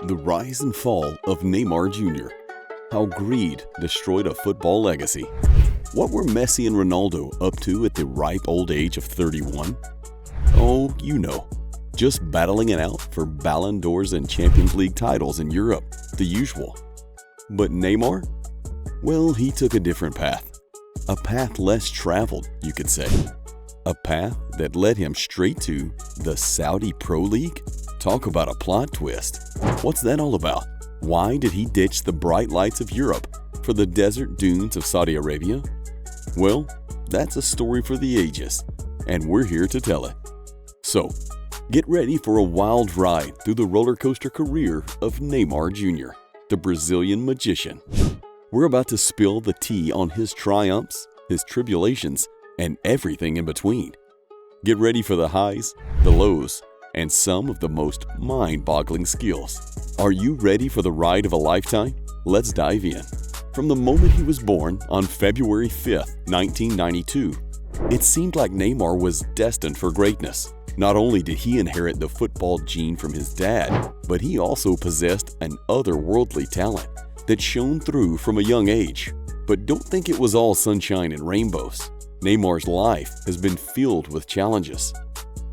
The rise and fall of Neymar Jr. How greed destroyed a football legacy. What were Messi and Ronaldo up to at the ripe old age of 31? Oh, you know, just battling it out for Ballon d'Ors and Champions League titles in Europe, the usual. But Neymar? Well, he took a different path. A path less traveled, you could say. A path that led him straight to the Saudi Pro League? Talk about a plot twist. What's that all about? Why did he ditch the bright lights of Europe for the desert dunes of Saudi Arabia? Well, that's a story for the ages, and we're here to tell it. So, get ready for a wild ride through the roller coaster career of Neymar Jr., the Brazilian magician. We're about to spill the tea on his triumphs, his tribulations, and everything in between. Get ready for the highs, the lows, and some of the most mind-boggling skills. Are you ready for the ride of a lifetime? Let's dive in. From the moment he was born on February 5th, 1992, it seemed like Neymar was destined for greatness. Not only did he inherit the football gene from his dad, but he also possessed an otherworldly talent that shone through from a young age. But don't think it was all sunshine and rainbows. Neymar's life has been filled with challenges,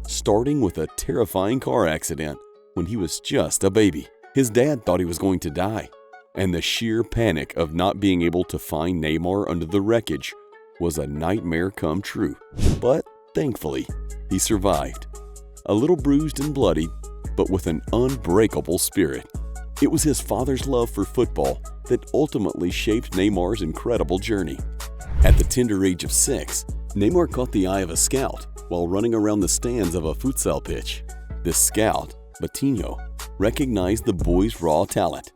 starting with a terrifying car accident when he was just a baby. His dad thought he was going to die, and the sheer panic of not being able to find Neymar under the wreckage was a nightmare come true. But thankfully, he survived. A little bruised and bloodied, but with an unbreakable spirit. It was his father's love for football that ultimately shaped Neymar's incredible journey. At the tender age of 6, Neymar caught the eye of a scout while running around the stands of a futsal pitch. This scout, Batinho, recognized the boy's raw talent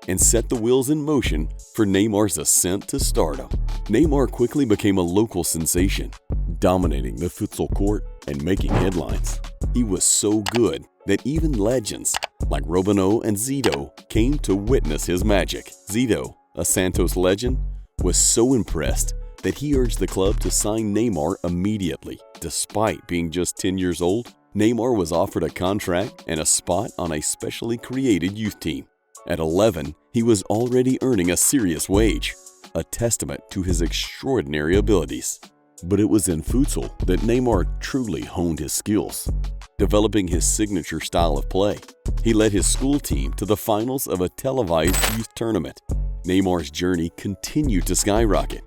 and set the wheels in motion for Neymar's ascent to stardom. Neymar quickly became a local sensation, dominating the futsal court and making headlines. He was so good that even legends like Robinho and Zito came to witness his magic. Zito, a Santos legend, was so impressed that he urged the club to sign Neymar immediately. Despite being just 10 years old, Neymar was offered a contract and a spot on a specially created youth team. At 11, he was already earning a serious wage, a testament to his extraordinary abilities. But it was in futsal that Neymar truly honed his skills, developing his signature style of play. He led his school team to the finals of a televised youth tournament. Neymar's journey continued to skyrocket.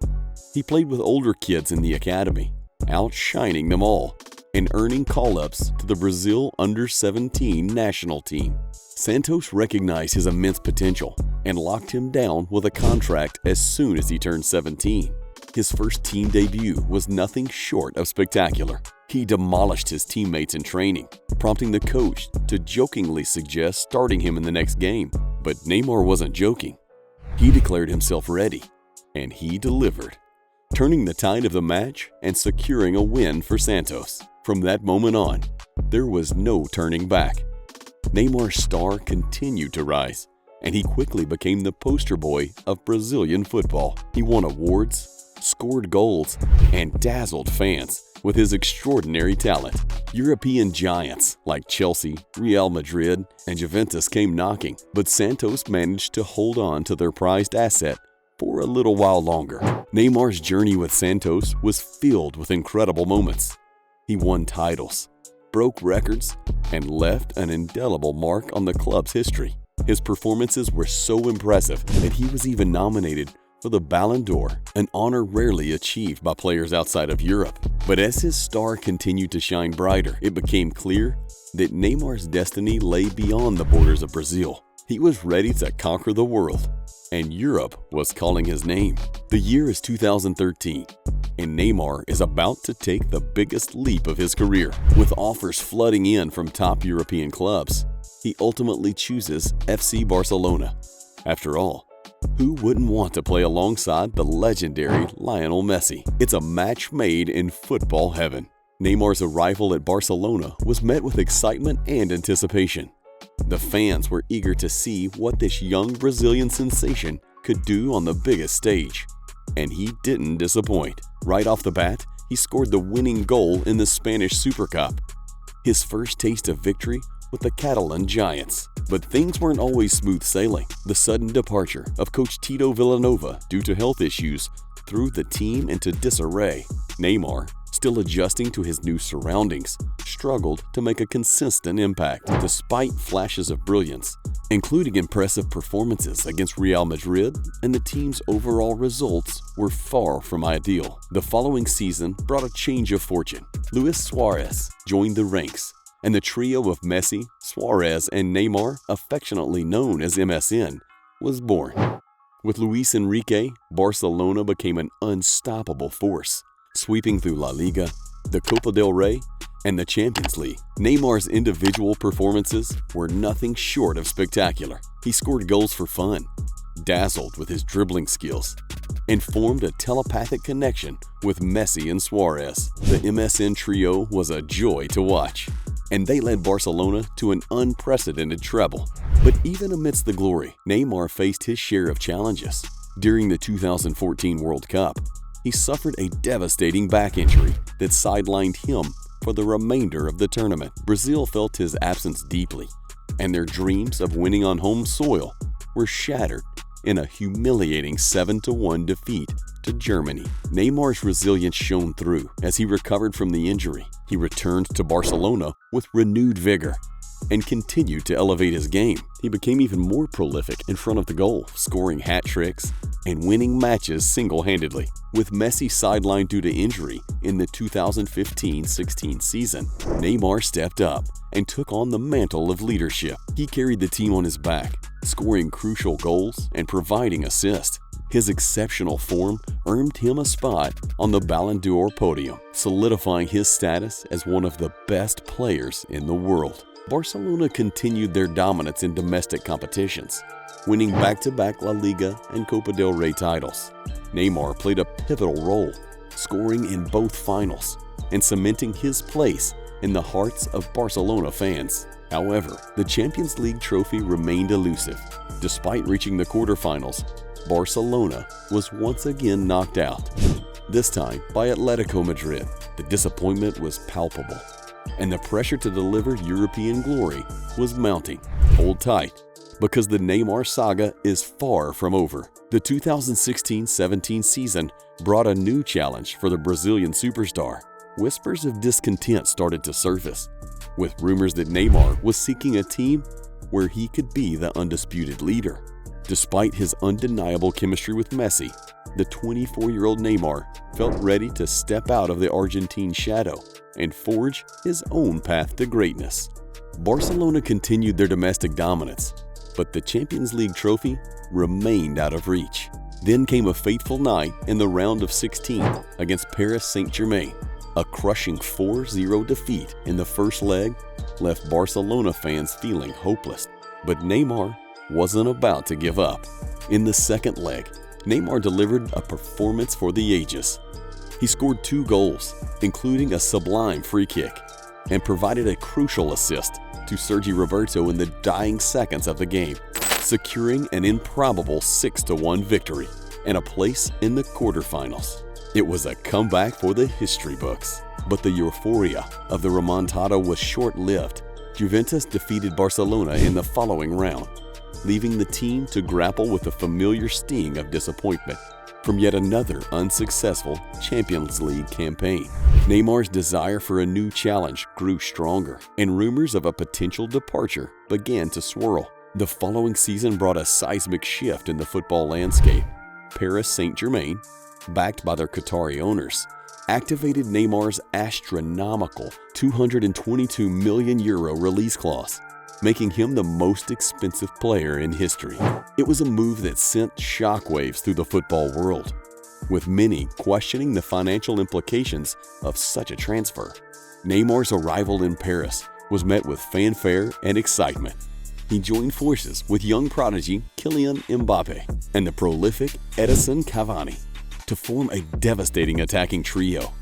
He played with older kids in the academy, outshining them all and earning call-ups to the Brazil under-17 national team. Santos recognized his immense potential and locked him down with a contract as soon as he turned 17. His first team debut was nothing short of spectacular. He demolished his teammates in training, prompting the coach to jokingly suggest starting him in the next game. But Neymar wasn't joking. He declared himself ready, and he delivered, turning the tide of the match and securing a win for Santos. From that moment on, there was no turning back. Neymar's star continued to rise, and he quickly became the poster boy of Brazilian football. He won awards, scored goals, and dazzled fans with his extraordinary talent. European giants like Chelsea, Real Madrid, and Juventus came knocking, but Santos managed to hold on to their prized asset for a little while longer. Neymar's journey with Santos was filled with incredible moments. He won titles, broke records, and left an indelible mark on the club's history. His performances were so impressive that he was even nominated for the Ballon d'Or, an honor rarely achieved by players outside of Europe. But as his star continued to shine brighter, it became clear that Neymar's destiny lay beyond the borders of Brazil. He was ready to conquer the world, and Europe was calling his name. The year is 2013, and Neymar is about to take the biggest leap of his career. With offers flooding in from top European clubs, he ultimately chooses FC Barcelona. After all, who wouldn't want to play alongside the legendary Lionel Messi? It's a match made in football heaven. Neymar's arrival at Barcelona was met with excitement and anticipation. The fans were eager to see what this young Brazilian sensation could do on the biggest stage. And he didn't disappoint. Right off the bat, he scored the winning goal in the Spanish Super Cup. His first taste of victory with the Catalan Giants. But things weren't always smooth sailing. The sudden departure of coach Tito Vilanova due to health issues threw the team into disarray. Neymar, still adjusting to his new surroundings, struggled to make a consistent impact despite flashes of brilliance, including impressive performances against Real Madrid, and the team's overall results were far from ideal. The following season brought a change of fortune. Luis Suarez joined the ranks, and the trio of Messi, Suarez, and Neymar, affectionately known as MSN, was born. With Luis Enrique, Barcelona became an unstoppable force, sweeping through La Liga, the Copa del Rey, and the Champions League. Neymar's individual performances were nothing short of spectacular. He scored goals for fun, dazzled with his dribbling skills, and formed a telepathic connection with Messi and Suarez. The MSN trio was a joy to watch, and they led Barcelona to an unprecedented treble. But even amidst the glory, Neymar faced his share of challenges. During the 2014 World Cup, he suffered a devastating back injury that sidelined him for the remainder of the tournament. Brazil felt his absence deeply, and their dreams of winning on home soil were shattered in a humiliating 7-1 defeat to Germany. Neymar's resilience shone through as he recovered from the injury. He returned to Barcelona with renewed vigor and continued to elevate his game. He became even more prolific in front of the goal, scoring hat tricks and winning matches single-handedly. With Messi sidelined due to injury in the 2015-16 season, Neymar stepped up and took on the mantle of leadership. He carried the team on his back, scoring crucial goals and providing assists. His exceptional form earned him a spot on the Ballon d'Or podium, solidifying his status as one of the best players in the world. Barcelona continued their dominance in domestic competitions, winning back-to-back La Liga and Copa del Rey titles. Neymar played a pivotal role, scoring in both finals and cementing his place in the hearts of Barcelona fans. However, the Champions League trophy remained elusive. Despite reaching the quarterfinals, Barcelona was once again knocked out, this time by Atletico Madrid. The disappointment was palpable, and the pressure to deliver European glory was mounting. Hold tight, because the Neymar saga is far from over. The 2016-17 season brought a new challenge for the Brazilian superstar. Whispers of discontent started to surface, with rumors that Neymar was seeking a team where he could be the undisputed leader. Despite his undeniable chemistry with Messi, the 24-year-old Neymar felt ready to step out of the Argentine shadow and forge his own path to greatness. Barcelona continued their domestic dominance, but the Champions League trophy remained out of reach. Then came a fateful night in the round of 16 against Paris Saint-Germain. A crushing 4-0 defeat in the first leg left Barcelona fans feeling hopeless. But Neymar wasn't about to give up. In the second leg, Neymar delivered a performance for the ages. He scored 2 goals, including a sublime free kick, and provided a crucial assist to Sergi Roberto in the dying seconds of the game, securing an improbable 6-1 victory and a place in the quarterfinals. It was a comeback for the history books, but the euphoria of the remontada was short-lived. Juventus defeated Barcelona in the following round, leaving the team to grapple with the familiar sting of disappointment from yet another unsuccessful Champions League campaign. Neymar's desire for a new challenge grew stronger, and rumors of a potential departure began to swirl. The following season brought a seismic shift in the football landscape. Paris Saint-Germain, backed by their Qatari owners, activated Neymar's astronomical €222 million release clause, making him the most expensive player in history. It was a move that sent shockwaves through the football world, with many questioning the financial implications of such a transfer. Neymar's arrival in Paris was met with fanfare and excitement. He joined forces with young prodigy Kylian Mbappe and the prolific Edinson Cavani to form a devastating attacking trio.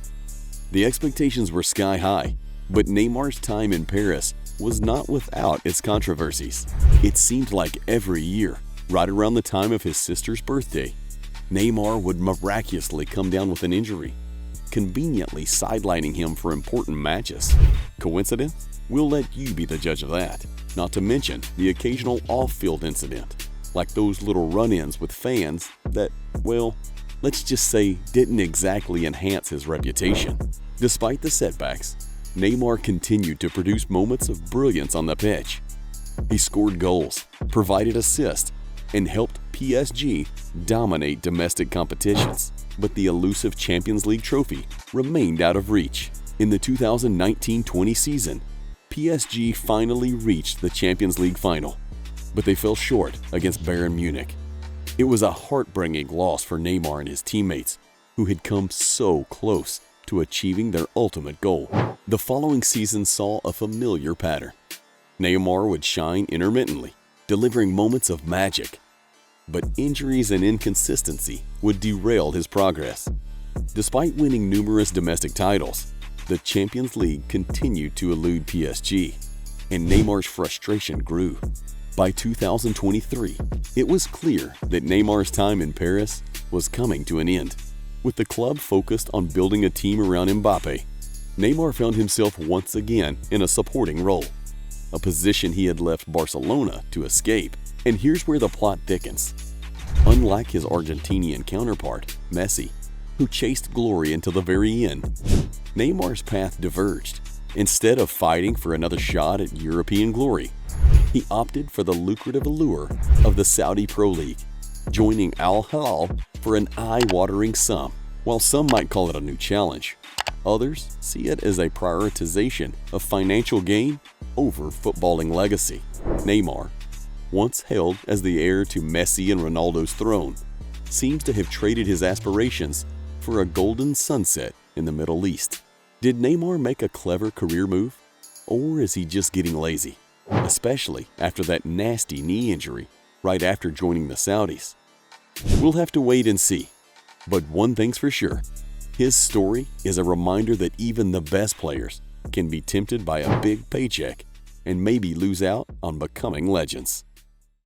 The expectations were sky high, but Neymar's time in Paris was not without its controversies. It seemed like every year, right around the time of his sister's birthday, Neymar would miraculously come down with an injury, conveniently sidelining him for important matches. Coincidence? We'll let you be the judge of that. Not to mention the occasional off-field incident, like those little run-ins with fans that, well, let's just say didn't exactly enhance his reputation. Despite the setbacks, Neymar continued to produce moments of brilliance on the pitch. He scored goals, provided assists, and helped PSG dominate domestic competitions. But the elusive Champions League trophy remained out of reach. In the 2019-20 season, PSG finally reached the Champions League final, but they fell short against Bayern Munich. It was a heartbreaking loss for Neymar and his teammates, who had come so close to achieving their ultimate goal. The following season saw a familiar pattern. Neymar would shine intermittently, delivering moments of magic, but injuries and inconsistency would derail his progress. Despite winning numerous domestic titles, the Champions League continued to elude PSG, and Neymar's frustration grew. By 2023, it was clear that Neymar's time in Paris was coming to an end. With the club focused on building a team around Mbappe, Neymar found himself once again in a supporting role, a position he had left Barcelona to escape. And here's where the plot thickens. Unlike his Argentinian counterpart, Messi, who chased glory until the very end, Neymar's path diverged. Instead of fighting for another shot at European glory, he opted for the lucrative allure of the Saudi Pro League, joining Al Hilal for an eye-watering sum. While some might call it a new challenge, others see it as a prioritization of financial gain over footballing legacy. Neymar, once hailed as the heir to Messi and Ronaldo's throne, seems to have traded his aspirations for a golden sunset in the Middle East. Did Neymar make a clever career move, or is he just getting lazy? Especially after that nasty knee injury right after joining the Saudis. We'll have to wait and see. But one thing's for sure, his story is a reminder that even the best players can be tempted by a big paycheck and maybe lose out on becoming legends.